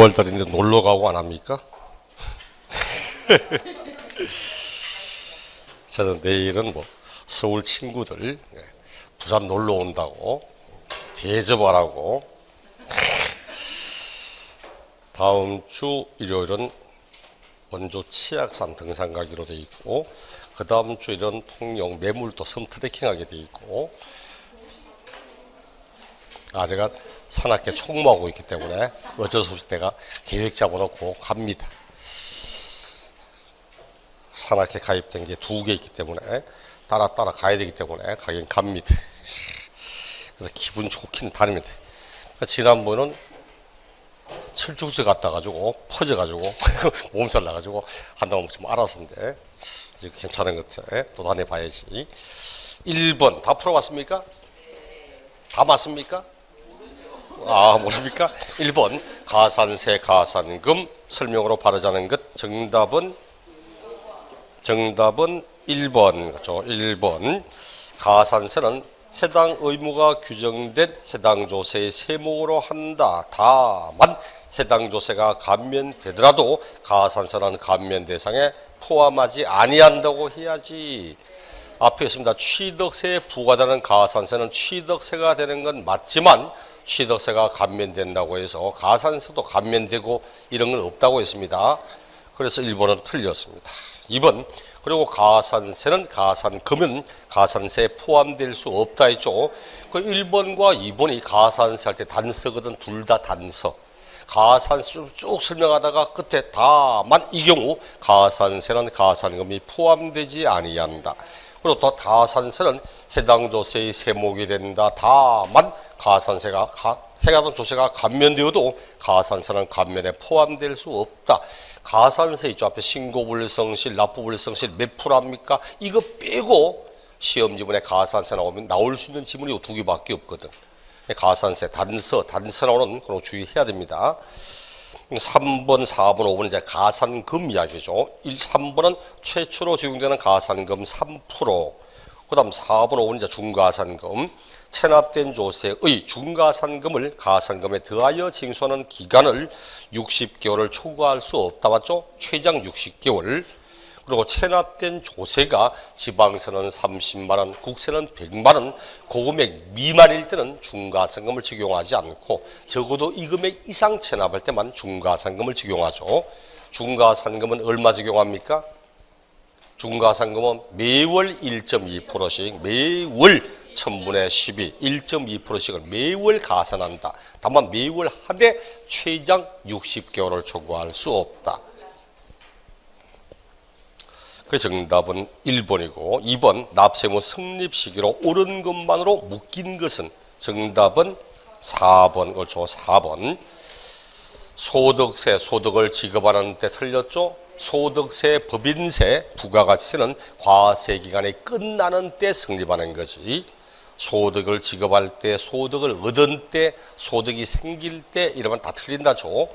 5월달인데 놀러 가고 안 합니까? 저는 내일은 뭐 서울 친구들 부산 놀러 온다고 대접하라고 다음 주 일요일은 원주 치악산 등산 가기로 돼 있고 그 다음 주일은 통영 매물도 섬 트레킹 하게 돼 있고 제가 산악회 총무하고 있기 때문에 어쩔 수 없이 내가 계획 잡아놓고 갑니다. 산악회 가입된 게 2개 있기 때문에 따라 가야 되기 때문에 가긴 갑니다. 그래서 기분 좋긴 다닙니다. 지난번은 철쭉지 갔다 가지고 퍼져가지고 몸살 나가지고 한다고 좀 알았는데 이거 괜찮은 것 같아. 또 다녀봐야지. 1번 다 풀어봤습니까? 다 맞습니까? 모릅니까? 1번 가산세 가산금 설명으로 바르자는 것. 정답은 1번 그렇죠. 1번 가산세는 해당 의무가 규정된 해당 조세의 세목으로 한다. 다만 해당 조세가 감면되더라도 가산세는 감면 대상에 포함하지 아니한다고 해야지. 앞에 있습니다. 취득세에 부과되는 가산세는 취득세가 되는 건 맞지만 취득세가 감면된다고 해서 가산세도 감면되고 이런 건 없다고 했습니다. 그래서 1번은 틀렸습니다. 2번 그리고 가산세는 가산금은 가산세에 포함될 수 없다 했죠. 그 1번과 2번이 가산세 할 때 단서거든. 둘 다 단서. 가산세 쭉 설명하다가 끝에 다만 이 경우 가산세는 가산금이 포함되지 아니한다. 그리고 또 가산세는 해당 조세의 세목이 된다. 다만 가산세가 해당 조세가 감면되어도 가산세는 감면에 포함될 수 없다. 가산세 있죠. 앞에 신고불성실, 납부불성실 몇 프로입니까? 이거 빼고 시험 지문에 가산세 나오면 나올 수 있는 지문이 2개밖에 없거든. 가산세 단서 나오는 그런 거 주의해야 됩니다. 3번, 4번, 5번 이제 가산금 이야기죠. 3번은 최초로 적용되는 가산금 3%. 그 다음 4번, 5번 이제 중가산금. 체납된 조세의 중가산금을 가산금에 더하여 징수하는 기간을 60개월을 초과할 수 없다. 맞죠? 최장 60개월. 그리고 체납된 조세가 지방세는 30만원, 국세는 100만원, 고금액 미만일 때는 중가산금을 적용하지 않고 적어도 이 금액 이상 체납할 때만 중가산금을 적용하죠. 중가산금은 얼마 적용합니까? 중가산금은 매월 1.2%씩 매월 1000분의 12, 1.2%씩을 매월 가산한다. 다만 매월 하되 최장 60개월을 초과할 수 없다. 그 정답은 1번이고 2번 납세무 성립 시기로 옳은 것만으로 묶인 것은 정답은 4번. 그렇죠. 4번. 소득세, 소득을 지급하는 때 틀렸죠. 소득세, 법인세, 부가가치세는 과세기간이 끝나는 때 성립하는 거지. 소득을 지급할 때, 소득을 얻은 때, 소득이 생길 때 이러면 다 틀린다죠.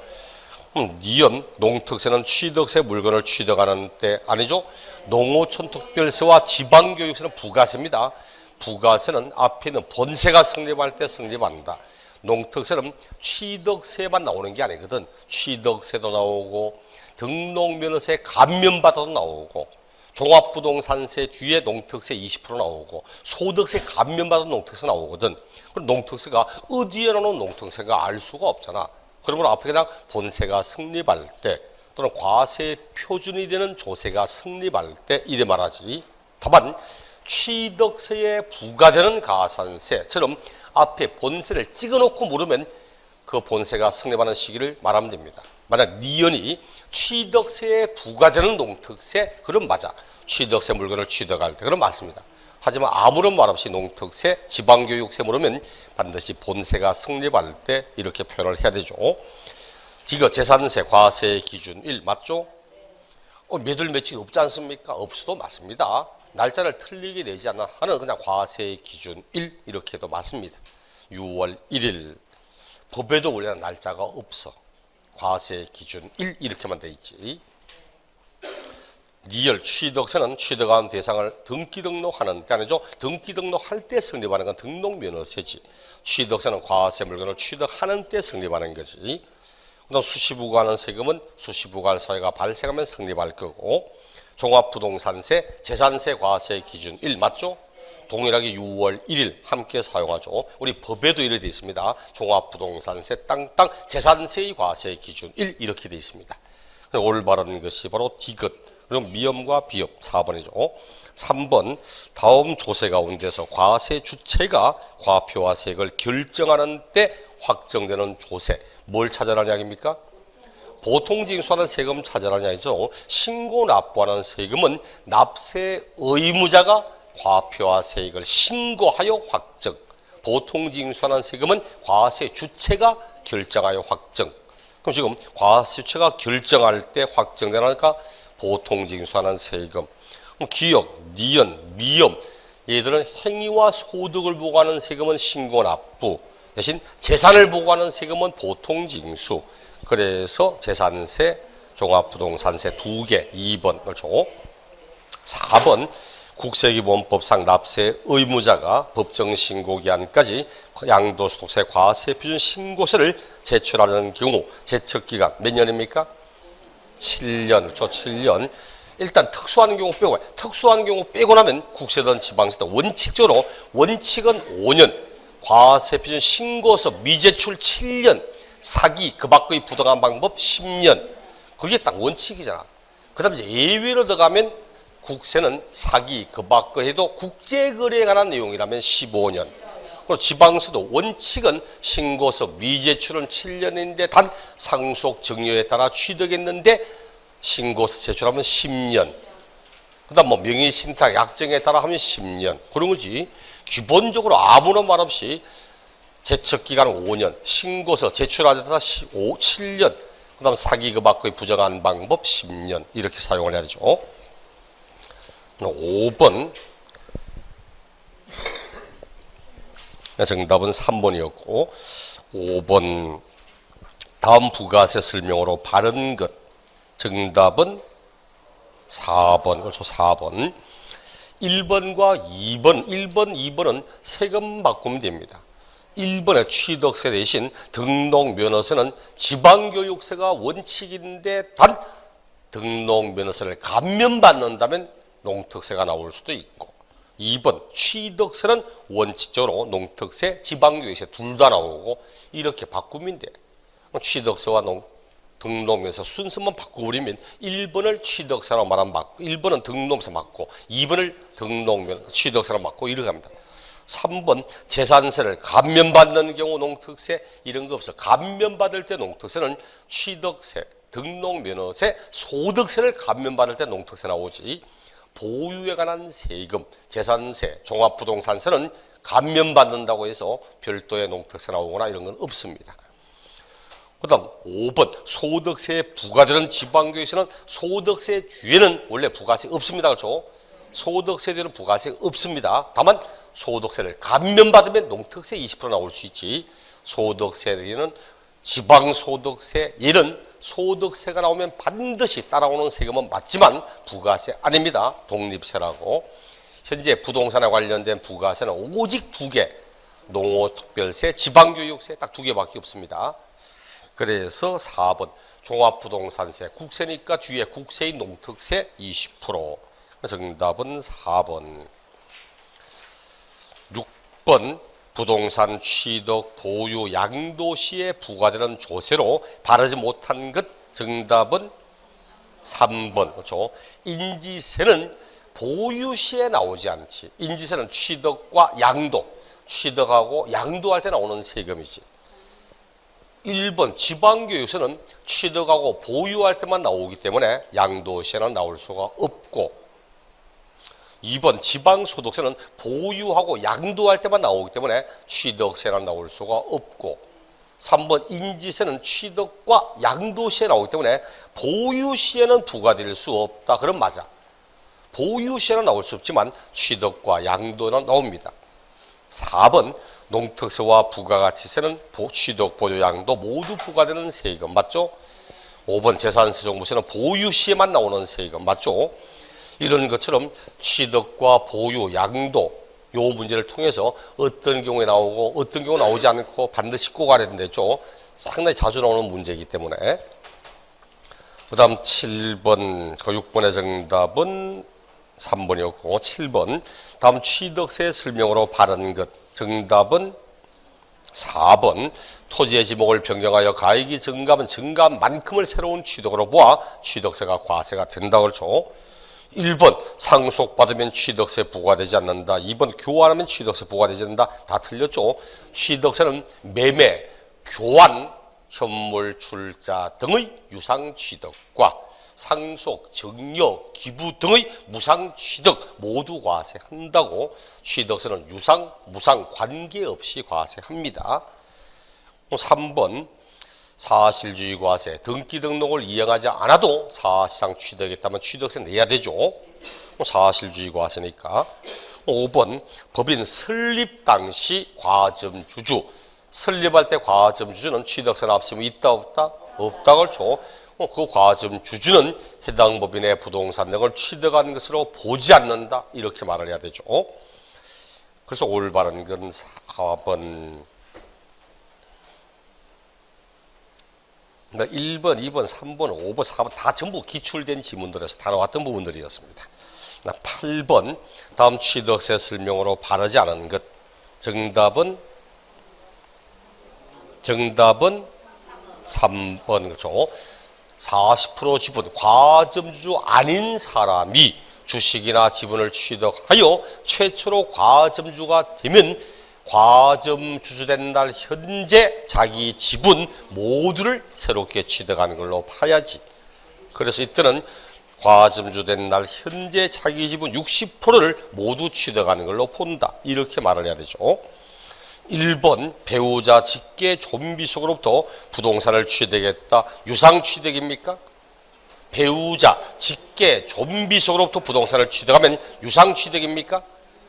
니은 농특세는 취득세 물건을 취득하는 때 아니죠. 농어촌 특별세와 지방교육세는 부가세입니다. 부가세는 앞에 있는 본세가 성립할 때 성립한다. 농특세는 취득세만 나오는 게 아니거든. 취득세도 나오고 등록면허세 감면받아도 나오고 종합부동산세 뒤에 농특세 20% 나오고 소득세 감면받은 농특세 나오거든. 그럼 농특세가 어디에 나오는 농특세가 알 수가 없잖아. 그러면 앞에 그냥 본세가 성립할 때 또는 과세 표준이 되는 조세가 성립할 때 이래 말하지. 다만 취득세에 부과되는 가산세처럼 앞에 본세를 찍어놓고 물으면 그 본세가 성립하는 시기를 말하면 됩니다. 만약 니은이 취득세에 부과되는 농특세 그럼 맞아. 취득세 물건을 취득할 때 그럼 맞습니다. 하지만 아무런 말 없이 농특세, 지방교육세 물으면 반드시 본세가 성립할 때 이렇게 표현을 해야 되죠. 디귿 재산세 과세 기준 1 맞죠? 몇월 며칠 없지 않습니까? 없어도 맞습니다. 날짜를 틀리게 내지 않는 한은 그냥 과세 기준 1 이렇게 해도 맞습니다. 6월 1일 법에도 원래는 날짜가 없어. 과세 기준 1 이렇게만 돼 있지. 니을 취득세는 취득한 대상을 등기 등록하는 때 아니죠. 등기 등록할 때 성립하는 건 등록면허세지. 취득세는 과세 물건을 취득하는 때 성립하는 거지. 그다음 수시부과하는 세금은 수시부과할 사회가 발생하면 성립할 거고, 종합부동산세, 재산세 과세 기준 1 맞죠? 동일하게 6월 1일 함께 사용하죠. 우리 법에도 이렇게 되어 있습니다. 종합부동산세 땅땅 재산세의 과세 기준 1 이렇게 되어 있습니다. 올바른 것이 바로 디귿. 그럼 미염과 비염 4번이죠. 3번 다음 조세 가운데서 과세 주체가 과표와세액을 결정하는 때 확정되는 조세 뭘 찾아라는 이야기입니까? 보통징수하는 세금 찾아라는 이야기죠. 신고 납부하는 세금은 납세 의무자가 과표와세액을 신고하여 확정. 보통징수하는 세금은 과세 주체가 결정하여 확정. 그럼 지금 과세 주체가 결정할 때 확정되니까 보통징수하는 세금. 기역, 니은, 미염 얘들은 행위와 소득을 보고하는 세금은 신고납부 대신 재산을 보고하는 세금은 보통징수. 그래서 재산세, 종합부동산세 2개 2번 그렇죠. 4번 국세기본법상 납세 의무자가 법정신고기한까지 양도소득세 과세표준 신고서를 제출하는 경우 제척기간 몇 년입니까? 7년 그렇죠. 7년. 일단 특수한 경우 빼고 특수한 경우 빼고 나면 국세든 지방세든 원칙적으로 원칙은 5년 과세표준 신고서 미제출 7년 사기 그 밖의 부당한 방법 10년 그게 딱 원칙이잖아. 그 다음에 이제 예외로 들어가면 국세는 사기 그 밖의 해도 국제거래에 관한 내용이라면 15년 그리고 지방세도 원칙은 신고서 미제출은 7년인데 단 상속 증여에 따라 취득했는데 신고서 제출하면 10년. 그 다음 뭐 명의신탁 약정에 따라 하면 10년. 그런 거지. 기본적으로 아무런 말 없이 제척기간은 5년, 신고서 제출하자 7년, 그 다음 사기 그 밖의 부정한 방법 10년. 이렇게 사용을 해야 되죠. 5번. 정답은 3번이었고, 5번. 다음 부가세 설명으로 바른 것. 정답은 4번, 그렇죠. 4번. 1번과 2번, 1번, 2번은 세금 바꾸면 됩니다. 1번의 취득세 대신 등록면허세는 지방교육세가 원칙인데 단 등록면허세를 감면받는다면 농특세가 나올 수도 있고 2번 취득세는 원칙적으로 농특세, 지방교육세 둘 다 나오고 이렇게 바꾸면 돼. 취득세와 등록면허세 순서만 바꿔버리면 1번을 취득세라고 말하면 맞고 1번은 등록세 맞고 2번을 등록면허세 취득세라고 맞고 이렇게 합니다. 3번 재산세를 감면받는 경우 농특세 이런 거 없어. 감면받을 때 농특세는 취득세, 등록면허세, 소득세를 감면받을 때 농특세 나오지. 보유에 관한 세금, 재산세, 종합부동산세는 감면받는다고 해서 별도의 농특세 나오거나 이런 건 없습니다. 그 다음 5번 소득세에 부과되는 지방교육세는 소득세 뒤에는 원래 부가세 없습니다. 그렇죠? 소득세 뒤에는 부가세 없습니다. 다만 소득세를 감면받으면 농특세 20% 나올 수 있지. 소득세 뒤에는 지방소득세 이런 소득세가 나오면 반드시 따라오는 세금은 맞지만 부가세 아닙니다. 독립세라고. 현재 부동산에 관련된 부가세는 오직 2개. 농어특별세, 지방교육세 딱 2개밖에 없습니다. 그래서 4번 종합부동산세 국세니까 뒤에 국세의 농특세 20%. 정답은 4번. 6번 부동산 취득 보유 양도 시에 부과되는 조세로 바르지 못한 것. 정답은 3번. 그렇죠? 인지세는 보유 시에 나오지 않지. 인지세는 취득과 양도, 취득하고 양도할 때 나오는 세금이지. 1번 지방교육세는 취득하고 보유할 때만 나오기 때문에 양도시에는 나올 수가 없고 2번 지방소득세는 보유하고 양도할 때만 나오기 때문에 취득세는 나올 수가 없고 3번 인지세는 취득과 양도시에 나오기 때문에 보유시에는 부과될 수 없다. 그럼 맞아. 보유시에는 나올 수 없지만 취득과 양도는 나옵니다. 4번 농특세와 부가가치세는 취득, 보유, 양도 모두 부과되는 세금 맞죠? 5번 재산세, 종부세는 보유시에만 나오는 세금 맞죠? 이런 것처럼 취득과 보유, 양도 요 문제를 통해서 어떤 경우에 나오고 어떤 경우 나오지 않고 반드시 꼭 알아야 된다죠. 상당히 자주 나오는 문제이기 때문에. 그 다음 7번, 그 6번의 정답은 3번이었고 7번. 다음 취득세 설명으로 바른 것. 정답은 4번. 토지의 지목을 변경하여 가액이 증가하면 증가한 만큼을 새로운 취득으로 보아 취득세가 과세가 된다고 그렇죠. 1번 상속받으면 취득세 부과되지 않는다. 2번 교환하면 취득세 부과되지 않는다. 다 틀렸죠. 취득세는 매매, 교환, 현물, 출자 등의 유상취득과 상속, 증여, 기부 등의 무상취득 모두 과세한다고. 취득세는 유상, 무상 관계없이 과세합니다. 3번 사실주의 과세, 등기 등록을 이행하지 않아도 사실상 취득했다면 취득세 내야 되죠. 사실주의 과세니까. 5번 법인 설립 당시 과점주주, 설립할 때 과점주주는 취득세를 앞세우면 있다 없다? 없다고 그렇죠. 그 과점주주는 해당 법인의 부동산 등을 취득한 것으로 보지 않는다. 이렇게 말을 해야 되죠. 그래서 올바른 건 4번. 1번, 2번, 3번, 5번, 4번 다 전부 기출된 지문들에서 다 나왔던 부분들이었습니다. 8번 다음 취득세 설명으로 바르지 않은 것. 정답은 3번 그렇죠. 40% 지분 과점주주 아닌 사람이 주식이나 지분을 취득하여 최초로 과점주가 되면 과점주주된 날 현재 자기 지분 모두를 새롭게 취득하는 걸로 봐야지. 그래서 이때는 과점주된 날 현재 자기 지분 60%를 모두 취득하는 걸로 본다. 이렇게 말을 해야 되죠. 1번 배우자 직계 존비속으로부터 부동산을 취득했다. 유상취득입니까? 배우자 직계 존비속으로부터 부동산을 취득하면 유상취득입니까?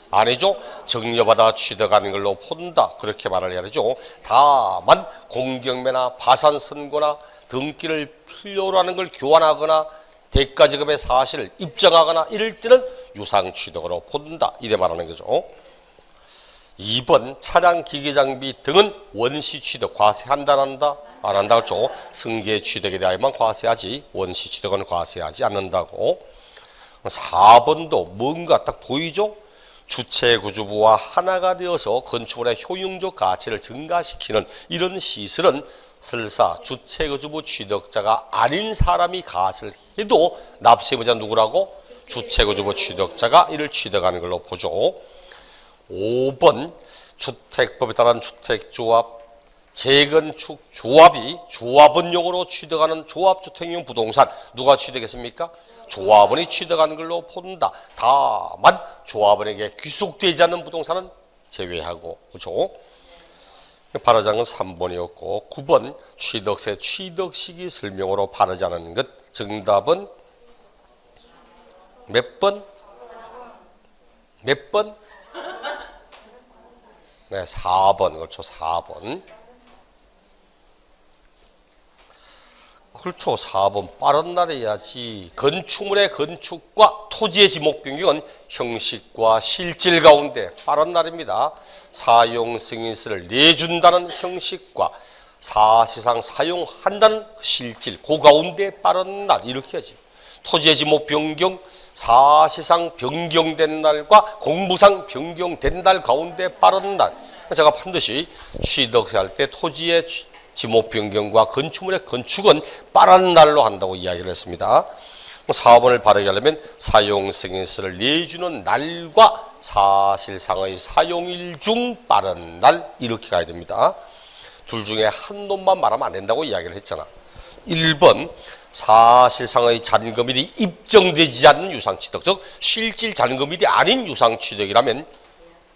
아니죠. 증여받아 취득하는 걸로 본다. 그렇게 말을 해야 되죠. 다만 공경매나 파산선고나 등기를 필요로 하는 걸 교환하거나 대가지급의 사실을 입증하거나 이럴 때는 유상취득으로 본다. 이래 말하는 거죠. 2번 차량 기기장비 등은 원시취득 과세한다 안 한다? 안 한다 그렇죠. 승계 취득에 대하여만 과세하지 원시취득은 과세하지 않는다고. 4번도 뭔가 딱 보이죠. 주체구주부와 하나가 되어서 건축물의 효용적 가치를 증가시키는 이런 시설은 설사 주체구주부 취득자가 아닌 사람이 가세를 해도 납세의무자 누구라고? 주체구주부 취득자가 이를 취득하는 걸로 보죠. 5번 주택법에 따른 주택조합, 재건축 조합이 조합원용으로 취득하는 조합주택용 부동산 누가 취득했습니까? 조합원이 취득하는 걸로 본다. 다만 조합원에게 귀속되지 않는 부동산은 제외하고. 그렇죠? 바르지 않은 건 3번이었고 9번 취득세 취득시기 설명으로 바르지 않은 것. 정답은 몇 번? 몇 번? 네, 4번. 그렇죠. 4번. 그렇죠. 4번. 빠른 날에 해야지. 건축물의 건축과 토지의 지목 변경은 형식과 실질 가운데 빠른 날입니다. 사용 승인서를 내준다는 형식과 사실상 사용한다는 실질, 그 가운데 빠른 날. 이렇게 해야지. 토지의 지목 변경, 사실상 변경된 날과 공부상 변경된 날 가운데 빠른 날. 제가 반드시 취득세 할 때 토지의 지목 변경과 건축물의 건축은 빠른 날로 한다고 이야기를 했습니다. 4번을 바르게 하려면 사용 승인서를 내주는 날과 사실상의 사용일 중 빠른 날 이렇게 가야 됩니다. 둘 중에 한 놈만 말하면 안 된다고 이야기를 했잖아. 1번 사실상의 잔금일이 입증되지 않는 유상취득, 즉 실질 잔금일이 아닌 유상취득이라면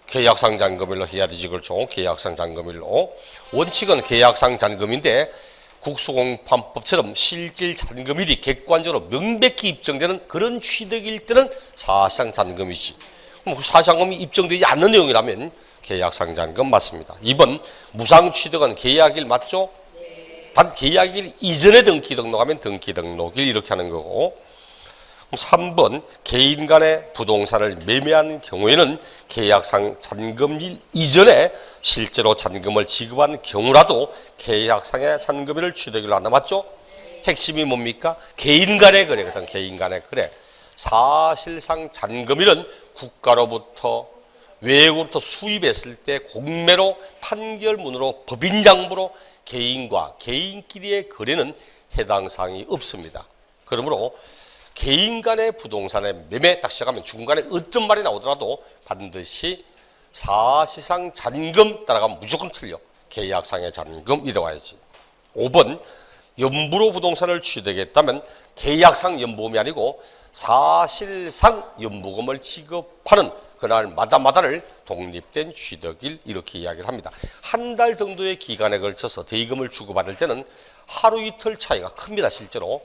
계약상 잔금일로 해야 되지. 그렇죠. 계약상 잔금일로. 원칙은 계약상 잔금인데 국수공판법처럼 실질 잔금일이 객관적으로 명백히 입증되는 그런 취득일 때는 사실상 잔금이지. 사실상 잔금이 입증되지 않는 내용이라면 계약상 잔금 맞습니다. 2번 무상취득은 계약일 맞죠? 단 계약일 이전에 등기 등록하면 등기 등록일 이렇게 하는 거고. 3번 개인 간의 부동산을 매매한 경우에는 계약상 잔금일 이전에 실제로 잔금을 지급한 경우라도 계약상의 잔금일을 취득을 한다. 맞죠? 핵심이 뭡니까? 개인 간의 거래거든. 개인 간의 거래. 사실상 잔금일은 국가로부터 외국으로부터 수입했을 때 공매로 판결문으로 법인장부로 개인과 개인끼리의 거래는 해당 사항이 없습니다. 그러므로 개인 간의 부동산의 매매 딱 시작하면 중간에 어떤 말이 나오더라도 반드시 사실상 잔금 따라가면 무조건 틀려. 계약상의 잔금 이래 와야지. 5번 연부로 부동산을 취득했다면 계약상 연보험이 아니고 사실상 연부금을 지급하는 그날마다를 독립된 취득일 이렇게 이야기를 합니다. 한 달 정도의 기간에 걸쳐서 대금을 주고받을 때는 하루 이틀 차이가 큽니다. 실제로.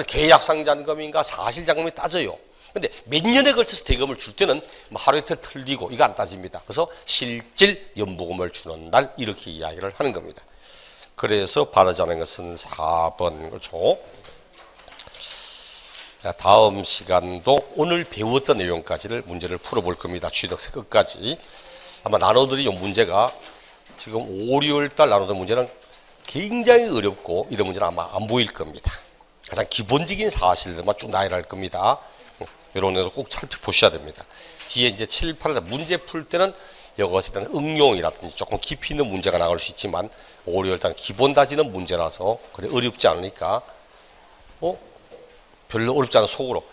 계약상 잔금인가 사실 잔금이 따져요. 근데 몇 년에 걸쳐서 대금을 줄 때는 하루 이틀 틀리고 이거 안 따집니다. 그래서 실질 연부금을 주는 날 이렇게 이야기를 하는 겁니다. 그래서 바르자는 것은 4번 그렇죠. 다음 시간도 오늘 배웠던 내용까지를 문제를 풀어볼 겁니다. 취득세 끝까지. 아마 나눠드릴 문제가 지금 5, 6월 달 나눠드린 문제는 굉장히 어렵고 이런 문제는 아마 안 보일 겁니다. 가장 기본적인 사실들만 쭉 나열할 겁니다. 이런 데도 꼭 살펴보셔야 됩니다. 뒤에 이제 7, 8월 문제 풀 때는 이것에 대한 응용이라든지 조금 깊이 있는 문제가 나올 수 있지만 5, 6월 달은 기본 다지는 문제라서 그래 어렵지 않으니까 별로 어렵지 않은 속으로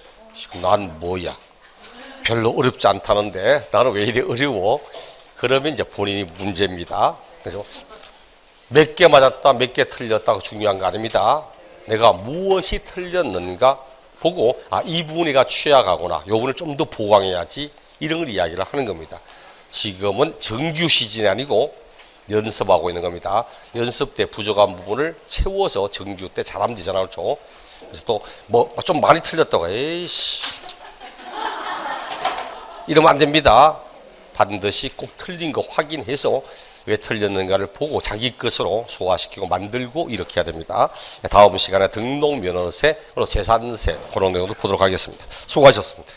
난 뭐야 별로 어렵지 않다는데 나는 왜 이리 어려워 그러면 이제 본인이 문제입니다. 그래서 몇 개 맞았다 몇 개 틀렸다가 중요한 거 아닙니다. 내가 무엇이 틀렸는가 보고 이 부분이 내가 취약하구나 이 부분을 좀 더 보강해야지 이런 걸 이야기를 하는 겁니다. 지금은 정규 시즌이 아니고 연습하고 있는 겁니다. 연습 때 부족한 부분을 채워서 정규 때 잘하면 되잖아요. 그렇죠? 그래서 또 뭐 좀 많이 틀렸다고 에이씨 이러면 안 됩니다. 반드시 꼭 틀린 거 확인해서 왜 틀렸는가를 보고 자기 것으로 소화시키고 만들고 이렇게 해야 됩니다. 다음 시간에 등록면허세, 재산세 그런 내용도 보도록 하겠습니다. 수고하셨습니다.